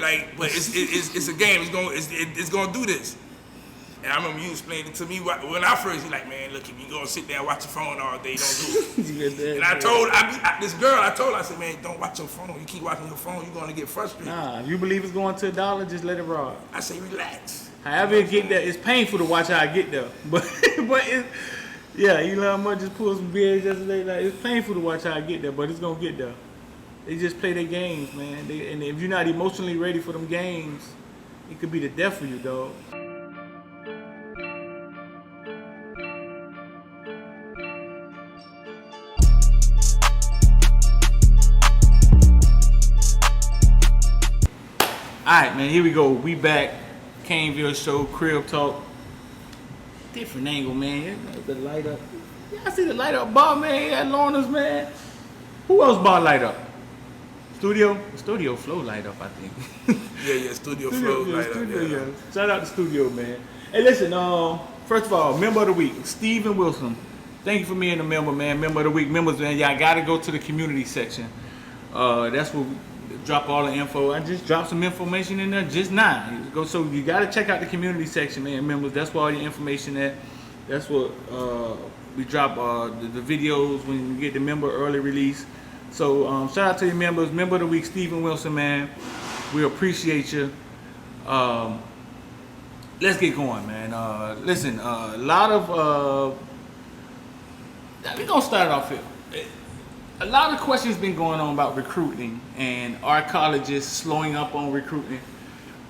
Like, but it's a game. It's gonna do this. And I remember you explaining it to me when I first. You like, man, look, if you gonna sit there and watch your phone all day, don't do it. And I told this girl, I said, man, don't watch your phone. You keep watching your phone, you're gonna get frustrated. Nah, if you believe it's going to $1, just let it ride. I say, relax. However it get there, it's painful to watch how I get there. But it's, yeah, Elon Musk just pulled some BS yesterday. Like, it's painful to watch how I get there, but it's gonna get there. They just play their games, man. And if you're not emotionally ready for them games, it could be the death for you, dog. Alright, man, here we go. We back. Caneville show, crib talk. Different angle, man. The light up. Yeah, I see the light up bar, man. At Lorna's, man. Who else bar light up? Studio Flow light up, I think. Yeah, Studio Flow light up. Yeah. Shout out to Studio, man. Hey, listen, first of all, member of the week, Steven Wilson. Thank you for being a member, man. Member of the week. Members, man, y'all gotta go to the community section. That's where we drop all the info. I just dropped some information in there just now. So you gotta check out the community section, man, members. That's where all your information at. That's what we drop the videos when you get the member early release. So shout out to your members. Member of the week, Steven Wilson, man. We appreciate you. Let's get going, man. Listen, a lot of we're gonna start off here. A lot of questions been going on about recruiting and our colleges slowing up on recruiting.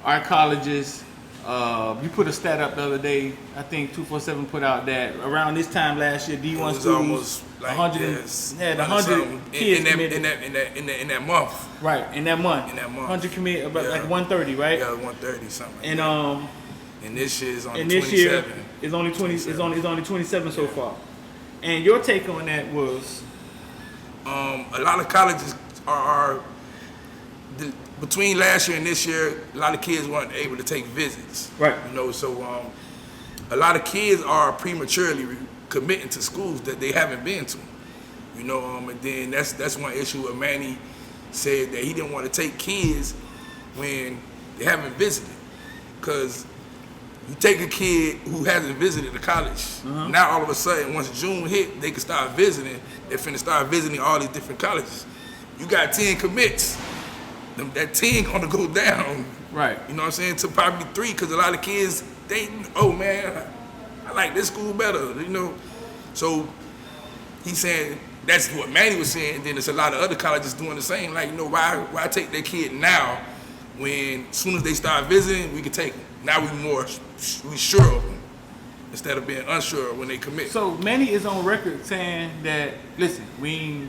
Our colleges, you put a stat up the other day. I think 247 put out that around this time last year, D1 schools almost like 100 kids in that month. Right, in that month. 100 commit, about like 130, right? Yeah, 130 something. And this year is only 27. And this year is only 20. It's only 27 so far. And your take on that was. A lot of colleges are between last year and this year, a lot of kids weren't able to take visits. Right. You know, so a lot of kids are prematurely committing to schools that they haven't been to. You know, and then that's one issue where Manny said that he didn't want to take kids when they haven't visited. Because you take a kid who hasn't visited the college, now all of a sudden, once June hit, they can start visiting. They're finna start visiting all these different colleges. You got 10 commits. That 10 gonna go down. Right. You know what I'm saying? To probably 3, because a lot of kids, oh man, I like this school better, you know? So he's saying, that's what Manny was saying, and then there's a lot of other colleges doing the same. Like, you know, why take their kid now when as soon as they start visiting, we can take them. Now we sure of them instead of being unsure when they commit. So Manny is on record saying that, listen, we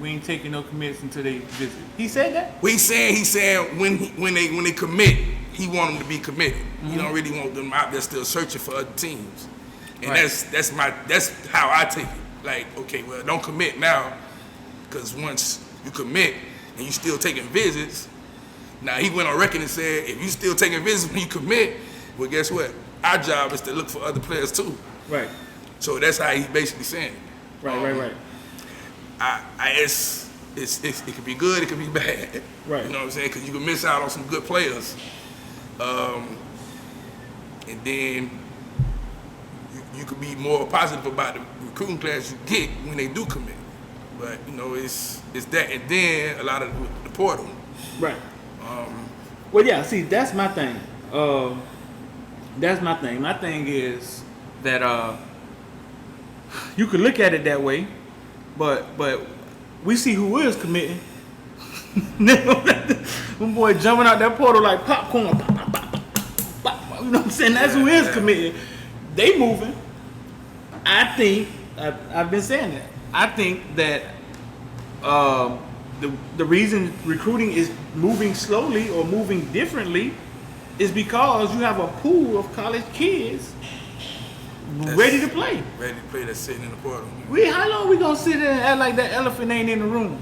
ain't taking no commits until they visit. He said that? Well, he's saying when they commit, he want them to be committed. He don't really want them out there still searching for other teams. And right. that's how I take it. Like, okay, well, don't commit now, because once you commit and you still taking visits. Now, he went on record and said, if you still taking visits when you commit, well, guess what? Our job is to look for other players too. Right. So that's how he's basically saying it. Right. It could be good, it could be bad. Right. You know what I'm saying? Because you can miss out on some good players. And then you could be more positive about the recruiting class you get when they do commit. But, you know, it's that. And then a lot of the portal. Right. Well, yeah, see, that's my thing. My thing is that you could look at it that way, but we see who is committing. One boy jumping out that portal like popcorn. Pop, pop, pop, pop. You know what I'm saying? That's who is committing. They moving. I think, I've been saying that. I think that the reason recruiting is moving slowly or moving differently is because you have a pool of college kids ready to play. Ready to play that's sitting in the portal. How long we gonna sit there and act like that elephant ain't in the room?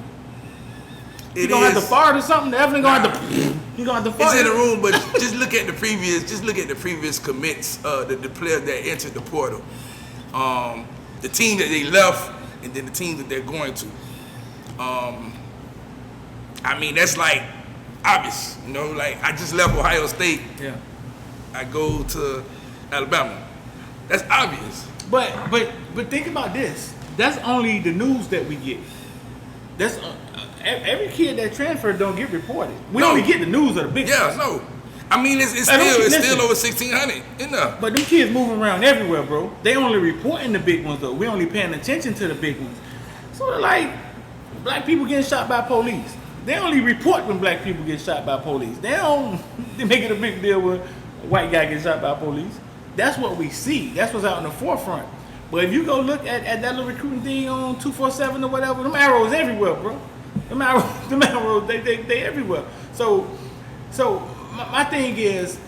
You gonna have to fart or something? The elephant gonna have to. You gonna have to fart? It's in the room, but just look at the previous commits. The players that entered the portal, the team that they left, and then the team that they're going to. I mean, that's like obvious. You know, like I just left Ohio State. Yeah. I go to Alabama. That's obvious. But think about this. That's only the news that we get. That's every kid that transferred don't get reported. We only get the news of the big ones. No. I mean, it's still over 1,600 in there. But them kids moving around everywhere, bro. They only reporting the big ones though. We only paying attention to the big ones. Sort of like black people getting shot by police. They only report when black people get shot by police. They don't make it a big deal when a white guy gets shot by police. That's what we see. That's what's out in the forefront. But if you go look at that little recruiting thing on 247 or whatever, them arrows everywhere, bro. Them arrows, they everywhere. So my thing is,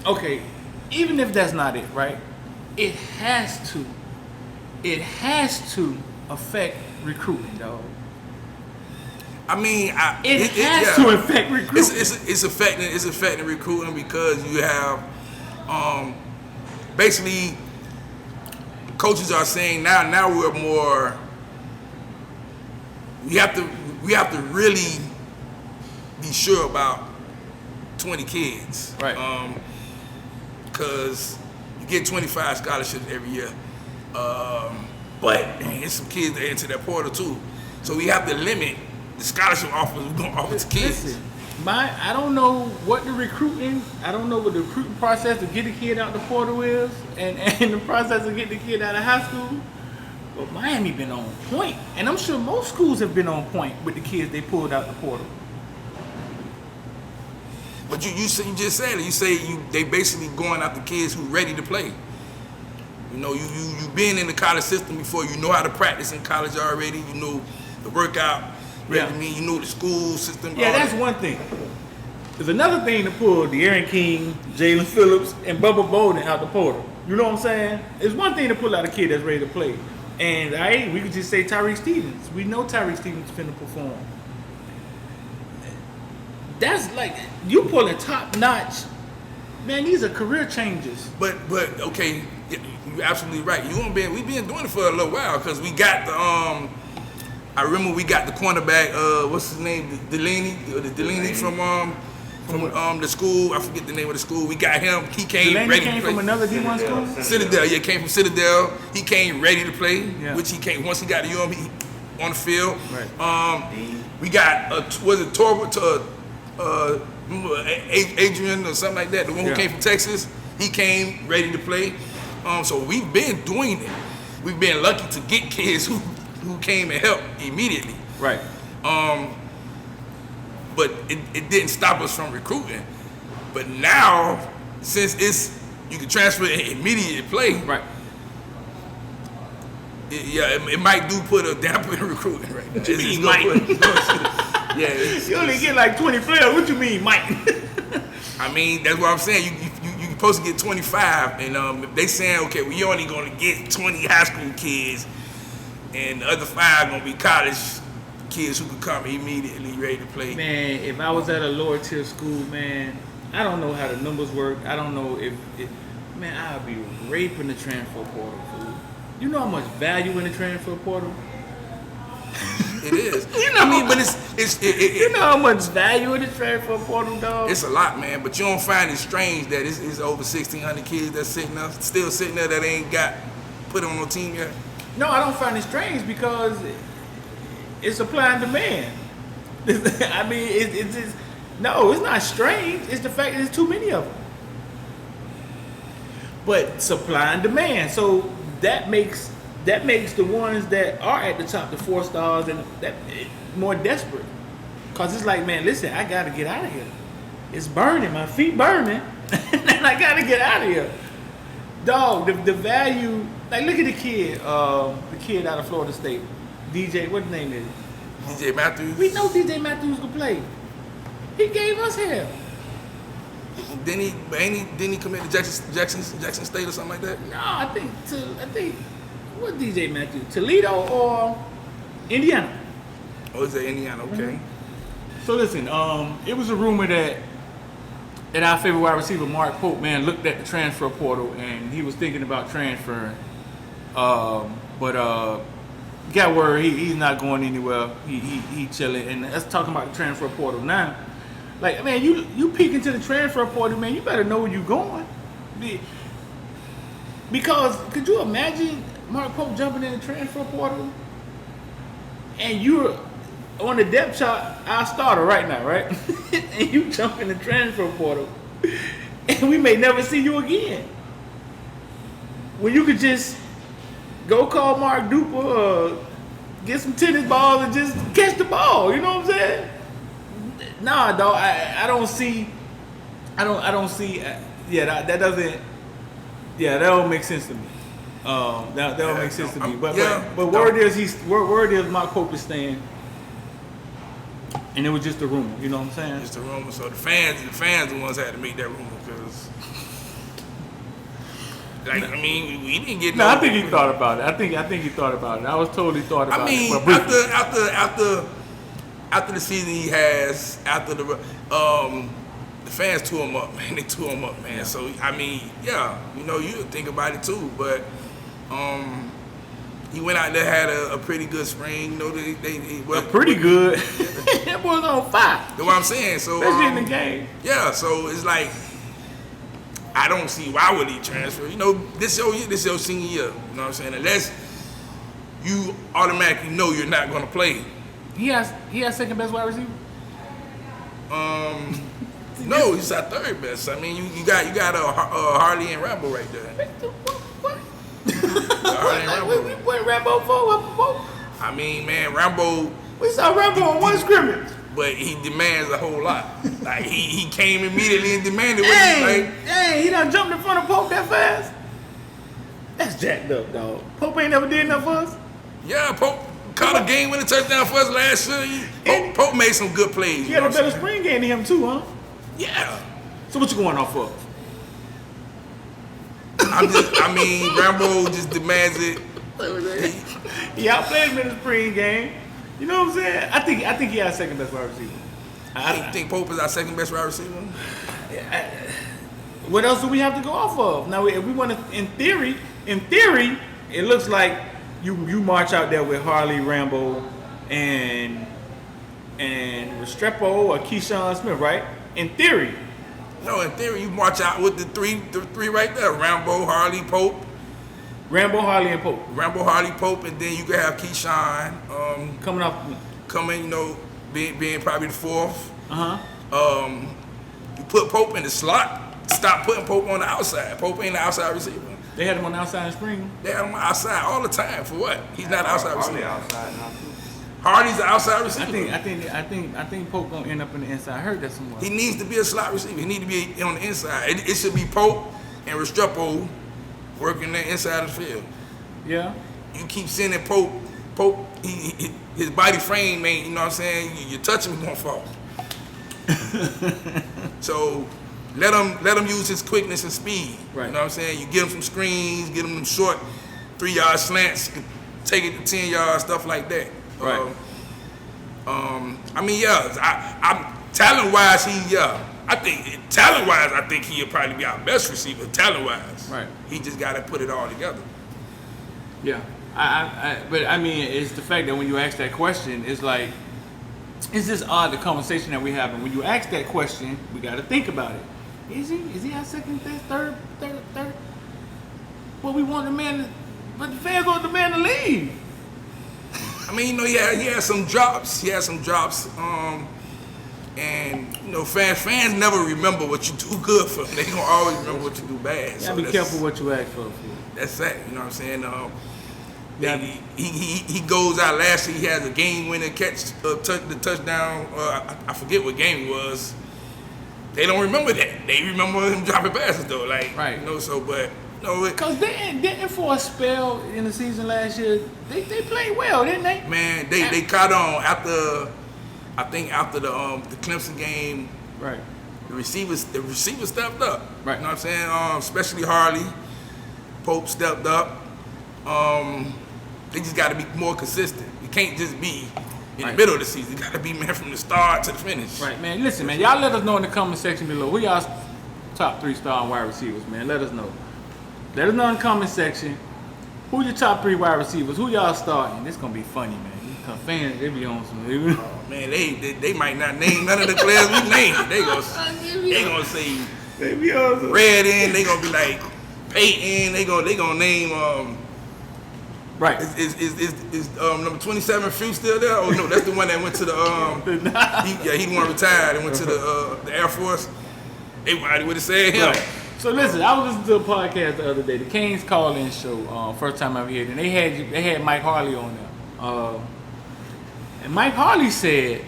okay, even if that's not it, right? It has to affect recruiting, dog. I mean, it has to affect recruiting. It's affecting recruiting because you have basically coaches are saying now we're more. We have to really be sure about 20 kids, right? Because you get 25 scholarships every year, but there's some kids that enter that portal too. So we have to limit the scholarship offers we're going to offer to kids. Listen, I don't know what the recruiting process to get a kid out the portal is, and the process of getting the kid out of high school. But Miami been on point, and I'm sure most schools have been on point with the kids they pulled out the portal. But you just said it. You say they basically going after kids who ready to play. You know, you been in the college system before. You know how to practice in college already. You know the workout. Yeah. You know the school system. Yeah, that's one thing. There's another thing to pull De'Aaron King, Jalen Phillips, and Bubba Bolden out the portal. You know what I'm saying? It's one thing to pull out a kid that's ready to play. And we could just say Tyreek Stevens. We know Tyreek Stevens is finna perform. That's like, you pulling top notch. Man, these are career changes. But okay, you're absolutely right. We've been doing it for a little while because we got the I remember we got the cornerback, what's his name, Delaney from the school. I forget the name of the school. We got him. He came Delaney ready came to play. from another D1 school? Citadel, yeah, came from Citadel. He came ready to play, Yeah. which he came once he got the UM on the field. Right. We got Adrian or something like that, the one who came from Texas. He came ready to play. So we've been doing it. We've been lucky to get kids who came and helped immediately. Right. But it didn't stop us from recruiting. But now, since you can transfer immediate play, Right. It might put a damper in recruiting right now. What you mean, Mike? You only get like 20 players. What you mean, Mike? I mean, that's what I'm saying. You're supposed to get 25, and if they saying, okay, we only going to get 20 high school kids, and the other 5 going to be college kids who can come immediately ready to play. Man, if I was at a lower tier school, man, I don't know how the numbers work. I don't know man, I would be raping the transfer portal, fool. You know how much value in the transfer portal? It is. You know, but you know how much value in the transfer portal, dog? It's a lot, man. But you don't find it strange that it's over 1,600 kids that's still sitting there that ain't got put on no team yet. No, I don't find it strange because it's supply and demand. I mean, it's no, it's not strange. It's the fact that there's too many of them. But supply and demand, so that makes the ones that are at the top, the 4 stars, and that more desperate. Cause it's like, man, listen, I gotta get out of here. It's burning, my feet burning, and I gotta get out of here. Dog, the value. Like, look at the kid out of Florida State, DJ. What his name is? DJ Matthews. We know DJ Matthews could play. He gave us hell. Didn't he commit to Jackson State or something like that? No, I think what DJ Matthews? Toledo or Indiana? Oh, is that Indiana? Okay. Mm-hmm. So listen, it was a rumor that our favorite wide receiver Mark Pope, man, looked at the transfer portal and he was thinking about transferring. But got word he's not going anywhere. He chilling. And let's talk about the transfer portal now. Like, man, you peek into the transfer portal, man, you better know where you going. Because could you imagine Mark Pope jumping in the transfer portal and you're on the depth chart, our starter right now, right? And you jump in the transfer portal and we may never see you again. When you could just go call Mark Duper or get some tennis balls and just catch the ball, you know what I'm saying? Nah, dog, I don't see, that don't make sense to me. That don't make sense to me. But word is Mark Pope is staying, and it was just a rumor. You know what I'm saying? Just a rumor. So the fans, the ones that had to make that rumor because, like, I mean, we didn't get. No, I think he thought about it. I think he thought about it. I was totally thought about it. I mean, after the season he has, after the fans tore him up, man. They tore him up, man. Yeah. So I mean, yeah, you know, you think about it too, but he went out there, had a pretty good spring. You know, they pretty good. That boy's on fire. That's what I'm saying. So especially in the game. Yeah, so it's like I don't see why would he transfer. You know, this your senior year. You know what I'm saying? Unless you automatically know you're not going to play. He has second best wide receiver. No, he's our third best. I mean, you got Harley and Rambo right there. What? Harley and Rambo. We put Rambo for? I mean, man, Rambo. We saw Rambo on one scrimmage. But he demands a whole lot. Like he came immediately and demanded what he done jumped in front of Pope that fast. That's jacked up, dog. Pope ain't never did enough for us. Yeah, Pope caught a game-winning touchdown for us last year. Pope made some good plays. He had a better spring game than him too, huh? Yeah. So what you going off of? Rambo just demands it. He outplayed him in the spring game. You know what I'm saying? I think he has second best wide receiver. I think Pope is our second best wide receiver. What else do we have to go off of? Now, if we want to, in theory, it looks like you march out there with Harley, Rambo, and Restrepo or Keyshawn Smith, right? In theory. No, in theory, you march out with the three right there: Rambo, Harley, Pope. Rambo, Harley, and Pope. Rambo, Harley, Pope, and then you can have Keyshawn coming, you know, being probably the fourth. You put Pope in the slot. Stop putting Pope on the outside. Pope ain't the outside receiver. They had him on the outside in spring. They had him outside all the time. For what? He's not an outside receiver. Outside now too. Hardy's the outside receiver. I think Pope gonna end up in the inside. I heard that somewhere. He needs to be a slot receiver. He needs to be on the inside. It should be Pope and Restrepo working the inside of the field. Yeah. You keep sending Pope. His body frame ain't. You know what I'm saying? You touch him, he's gonna fall. So let him use his quickness and speed. Right. You know what I'm saying? You get him some screens, get him them short 3-yard slants, take it to 10 yards, stuff like that. Right. I'm talent-wise, I think he'll probably be our best receiver, talent-wise. Right. He just got to put it all together. Yeah. But I mean, it's the fact that when you ask that question, it's like, it's just odd, the conversation that we're having. When you ask that question, we got to think about it. Is he our second, third? Well, we want the man, but the fans want the man to leave. I mean, you know, he had some drops. And you know, fans never remember what you do good for them. They gonna always remember what you do bad. You gotta be careful what you ask for. That's that. You know what I'm saying? He goes out last year. He has a game-winning catch, the touchdown. I forget what game it was. They don't remember that. They remember him dropping passes though. Like, right. You know, so but. Because didn't for a spell in the season last year, they played well, didn't they? Man, they caught on after the Clemson game. Right. The receivers stepped up. Right. You know what I'm saying? Especially Harley. Pope stepped up. They just got to be more consistent. You can't just be in the middle of the season. You got to be, man, from the start to the finish. Right, man. Listen, man, y'all let us know in the comment section below. Who y'all's top 3 star wide receivers, man? Let us know. Let us know in the comment section. Who your top 3 wide receivers? Who y'all starting? This gonna be funny, man. Cause fans, they be on some. Man, they might not name none of the players we named. They gonna say Reddin. They gonna be like Peyton. They gonna name right. Is number 27 Few still there? Oh no, that's the one that went to the he the one retired and went to the Air Force. Everybody would have said him. Right. So listen, I was listening to a podcast the other day, the Canes Call-In Show. First time I've heard it, and they had Mike Harley on there. And Mike Harley said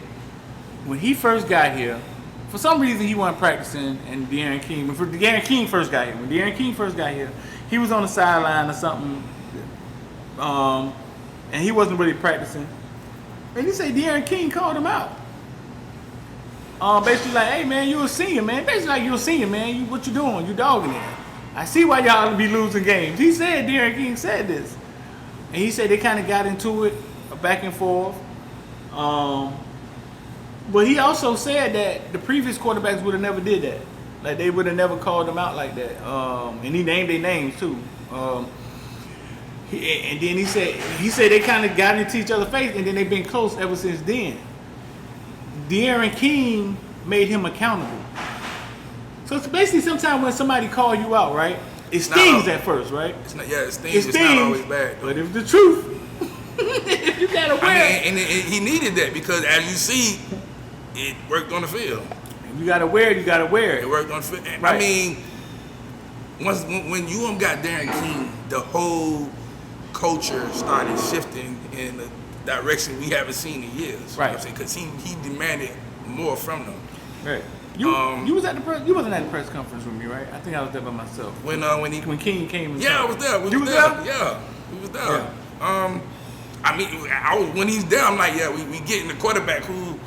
when he first got here, for some reason he wasn't practicing, and De'Aaron King. When De'Aaron King first got here, he was on the sideline or something, and he wasn't really practicing. And he said De'Aaron King called him out. Basically like, hey man, you a senior, man. Basically like, you a senior, man. What you doing? You dogging it. I see why y'all be losing games. He said, De'Aaron King said this. And he said they kind of got into it, back and forth. But he also said that the previous quarterbacks would have never did that. Like they would have never called them out like that. And he named their names too. And then he said they kind of got into each other's face, and then they've been close ever since then. De'Aaron King made him accountable. So it's basically sometimes when somebody call you out, right? It stings at first, right? It stings. It's not always bad. But if the truth, if you gotta wear it. And he needed that because as you see, it worked on the field. If you gotta wear it, you gotta wear it. It worked on the field. Right. I mean, when you got De'Aaron King, the whole culture started shifting in the direction we haven't seen in years. Right. You know what I'm saying? Because he demanded more from them. Right. You was at you wasn't at the press conference with me, right? I think I was there by myself. When King came. Yeah, I was there. You was there? Yeah, we was there. Yeah. I mean, when he's there, I'm like, yeah, we getting the quarterback who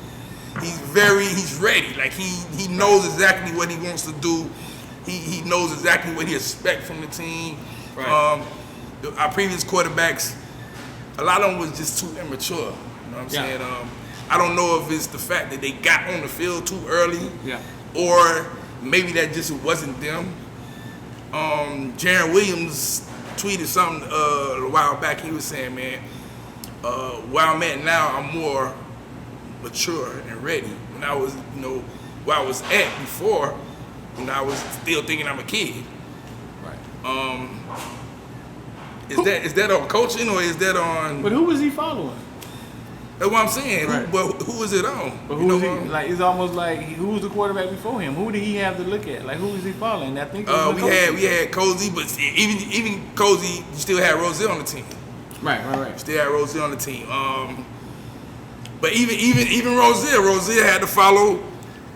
he's ready. Like he knows exactly what he wants to do. He knows exactly what he expects from the team. Right. Our previous quarterbacks, a lot of them was just too immature. You know what I'm saying? I don't know if it's the fact that they got on the field too early, or maybe that just wasn't them. Jaron Williams tweeted something a while back. He was saying, man, where I'm at now, I'm more mature and ready. When I was, where I was at before, when I was still thinking I'm a kid. Right. Is that on coaching or is that on? But who was he following? That's what I'm saying. Right. Who is it on? But who was he? Like it's almost like who was the quarterback before him? Who did he have to look at? Like who was he following? I think we had Cozy, but even Cozy, you still had Roselle on the team. Right. Still had Roselle on the team. But even Roselle had to follow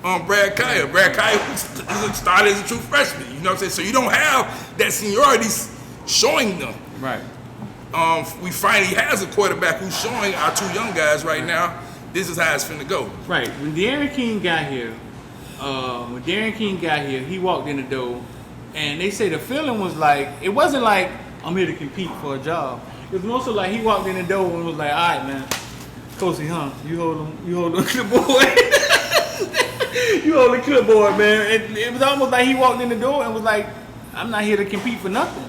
Brad Kaya. Brad Kaya started as a true freshman. You know what I'm saying? So you don't have that seniority showing them. Right. We finally has a quarterback who's showing our two young guys right now. This is how it's finna go. Right. When De'Aaron King got here, he walked in the door, and they say the feeling was like it wasn't like I'm here to compete for a job. It was mostly like he walked in the door and was like, all right, man, Cozy, you hold the clipboard. You hold the clipboard, man. It was almost like he walked in the door and was like, I'm not here to compete for nothing.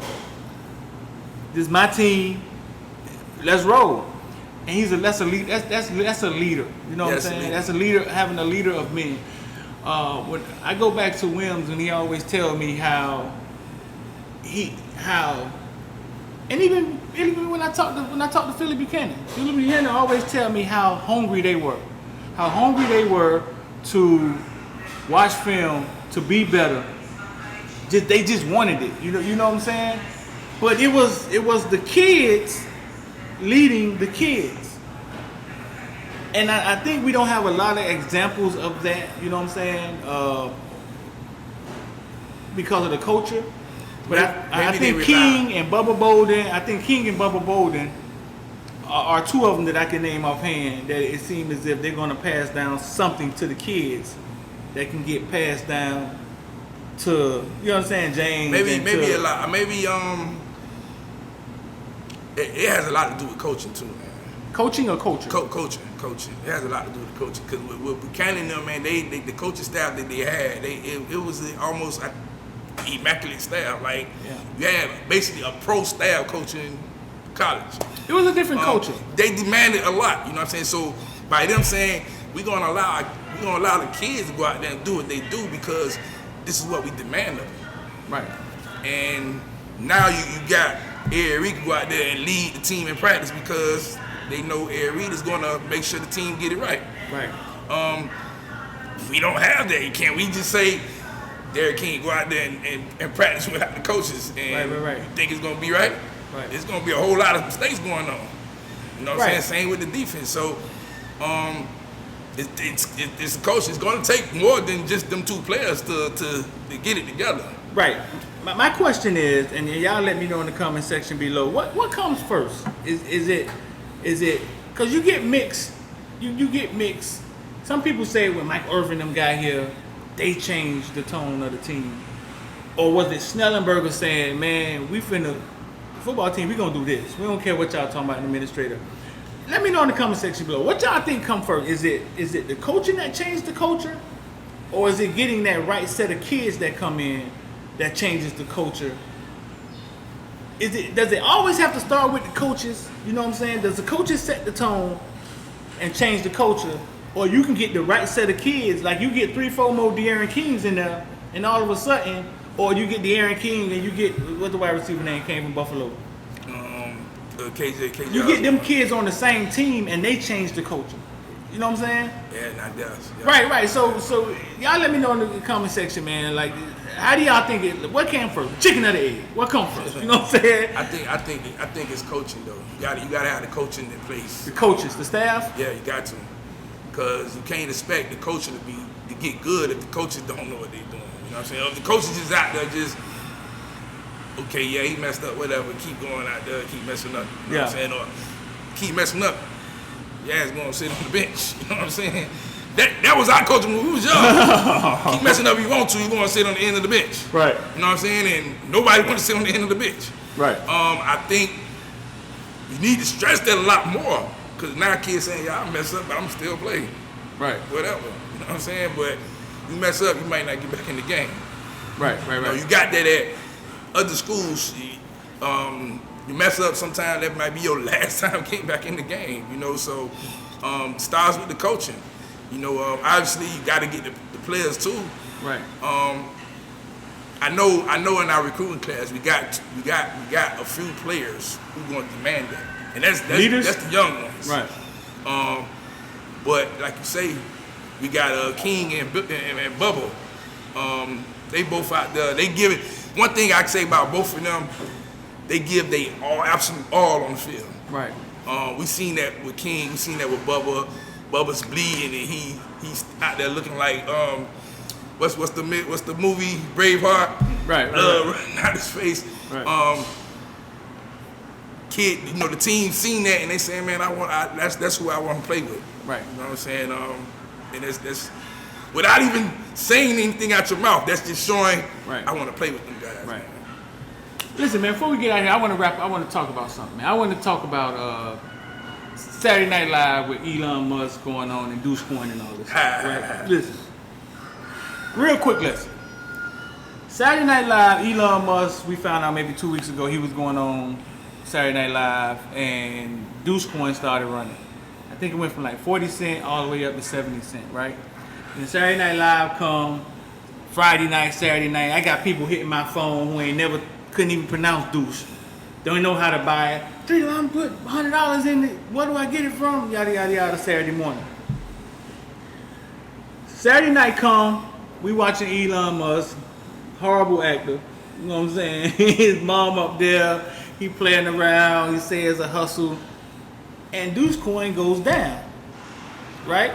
This is my team. Let's roll. And that's a leader. That's a leader. You know what I'm saying? That's a leader, having a leader of men. When I go back to Wims, and he always tell me how, and even when I talk to Philly Buchanan always tell me how hungry they were to watch film, to be better. They just wanted it. You know what I'm saying? But it was the kids leading the kids. And I think we don't have a lot of examples of that, you know what I'm saying? Because of the culture. But I think King and Bubba Bolden are two of them that I can name offhand that it seems as if they're going to pass down something to the kids that can get passed down to, you know what I'm saying, James. Maybe a lot. It has a lot to do with coaching too, man. Coaching or culture? Coaching. It has a lot to do with coaching because with Buchanan and them, man, the coaching staff that they had, it was almost like immaculate staff. Like you had basically a pro staff coaching college. It was a different culture. They demanded a lot, you know what I'm saying? So by them saying we're gonna allow the kids to go out there and do what they do because this is what we demand of them. Right. And now you got Eric Reed go out there and lead the team in practice because they know Eric Reed is gonna make sure the team get it right. Right. We don't have that. Can't we just say Derek King go out there and practice without the coaches and right. you think it's gonna be right? Right. There's gonna be a whole lot of mistakes going on. You know what I'm saying? Same with the defense. So it's the coach. It's gonna take more than just them two players to get it together. Right. My question is, and y'all let me know in the comment section below, what comes first? Is it because you get mixed, you get mixed. Some people say when Mike Irvin them got here, they changed the tone of the team. Or was it Snellenberger saying, man, the football team, we gonna do this. We don't care what y'all talking about in the administrator. Let me know in the comment section below. What y'all think come first? Is it the coaching that changed the culture? Or is it getting that right set of kids that come in that changes the culture? Does it always have to start with the coaches? You know what I'm saying? Does the coaches set the tone and change the culture? Or you can get the right set of kids, like you get 3-4 more De'Aaron Kings in there, and all of a sudden, or you get De'Aaron King and you get, what the wide receiver name came from Buffalo? KJ. You get them kids on the same team and they change the culture. You know what I'm saying? Yeah, not Dallas. Yeah. Right. So y'all let me know in the comment section, man. Like, how do y'all think what came first? Chicken or the egg? What come first? You know what I'm saying? I think it's coaching though. You gotta have the coaching in place. The coaches, the staff? Yeah, you got to. Because you can't expect the coaching to get good if the coaches don't know what they're doing. You know what I'm saying? If the coaches is out there just, okay, yeah, he messed up, whatever, keep going out there, keep messing up. You know what I'm saying? Or keep messing up, your ass gonna sit on the bench. You know what I'm saying? That was our coaching when we was young. Keep messing up if you want to, you're gonna sit on the end of the bench. Right. You know what I'm saying? And nobody wanna sit on the end of the bench. Right. I think you need to stress that a lot more. Because now kids saying, yeah, I mess up, but I'm still playing. Right. Whatever. You know what I'm saying? But you mess up, you might not get back in the game. Right. You know, you got that at other schools. You mess up sometime, that might be your last time getting back in the game. You know, so starts with the coaching. You know, obviously you got to get the players too. Right. I know in our recruiting class we got a few players who going to demand that. And that's the young ones. Right. But like you say, we got King and Bubba. They both out there. They give it. One thing I can say about both of them, they give they absolute all on the field. Right. We seen that with King. We seen that with Bubba. Bubba's bleeding and he's out there looking like what's the movie Braveheart? Right. Running out his face. Right. Kid, you know, the team seen that and they saying, man, that's who I want to play with. Right. You know what I'm saying? And that's without even saying anything out your mouth, that's just showing I want to play with them guys. Right. Man. Listen, man, before we get out of here, I want to talk about something, man. I want to talk about Saturday Night Live with Elon Musk going on and dogecoin and all this. Right? Listen, real quick lesson. Saturday Night Live, Elon Musk, we found out maybe 2 weeks ago he was going on Saturday Night Live and dogecoin started running. I think it went from like 40 cents all the way up to 70 cents, right? And Saturday Night Live come Friday night, Saturday night. I got people hitting my phone who couldn't even pronounce douche. Don't know how to buy it. I'm put $100 in it. Where do I get it from? Yada yada yada. Saturday morning. Saturday night come. We watching Elon Musk, horrible actor. You know what I'm saying? His mom up there. He playing around. He say it's a hustle, and dogecoin goes down, right?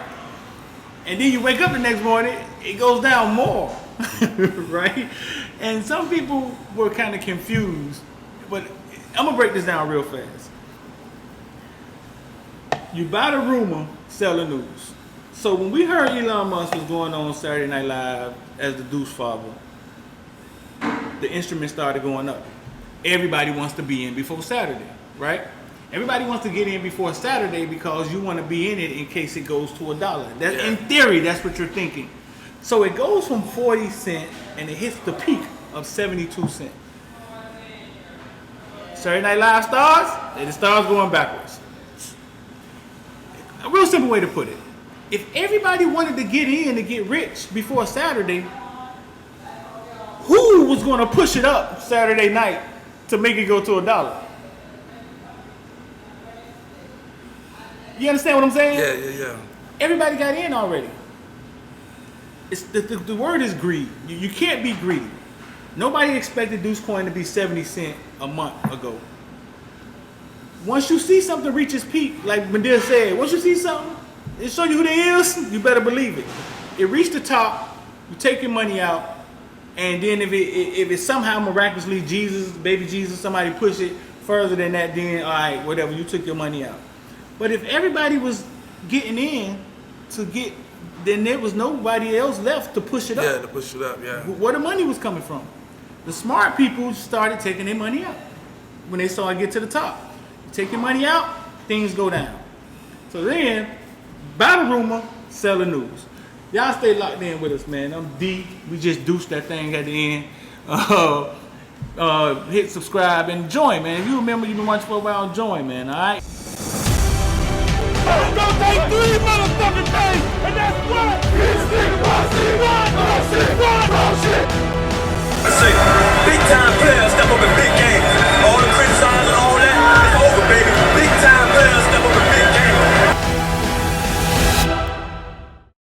And then you wake up the next morning, it goes down more, right? And some people were kind of confused, but I'm gonna break this down real fast. You buy the rumor, sell the news. So when we heard Elon Musk was going on Saturday Night Live as the douche father, the instrument started going up. Everybody wants to be in before Saturday, right? Everybody wants to get in before Saturday because you want to be in it in case it goes to $1. That, in theory, that's what you're thinking. So it goes from 40 cents and it hits the peak of 72 cents. Saturday Night Live starts, and it starts going backwards. A real simple way to put it. if everybody wanted to get in to get rich before Saturday, who was going to push it up Saturday night to make it go to $1? You understand what I'm saying? Yeah. Everybody got in already. It's the word is greed. You can't be greedy. Nobody expected dogecoin to be 70 cents a month ago. Once you see something reach its peak, like Mandy said, once you see something, it show you who they is, you better believe it. It reached the top, you take your money out, and then if it somehow miraculously Jesus, baby Jesus, somebody push it further than that, then all right, whatever, you took your money out. But if everybody was getting in to get, then there was nobody else left to push it up. Yeah, to push it up, yeah. Where the money was coming from. The smart people started taking their money out when they saw it get to the top. You take your money out, things go down. So then, battle rumor, sell the news. Y'all stay locked in with us, man. I'm D. We just douched that thing at the end. Hit subscribe and join, man. If you remember you've been watching for a while, join, man, all right? It's gonna take 3 motherfucking days, and that's what?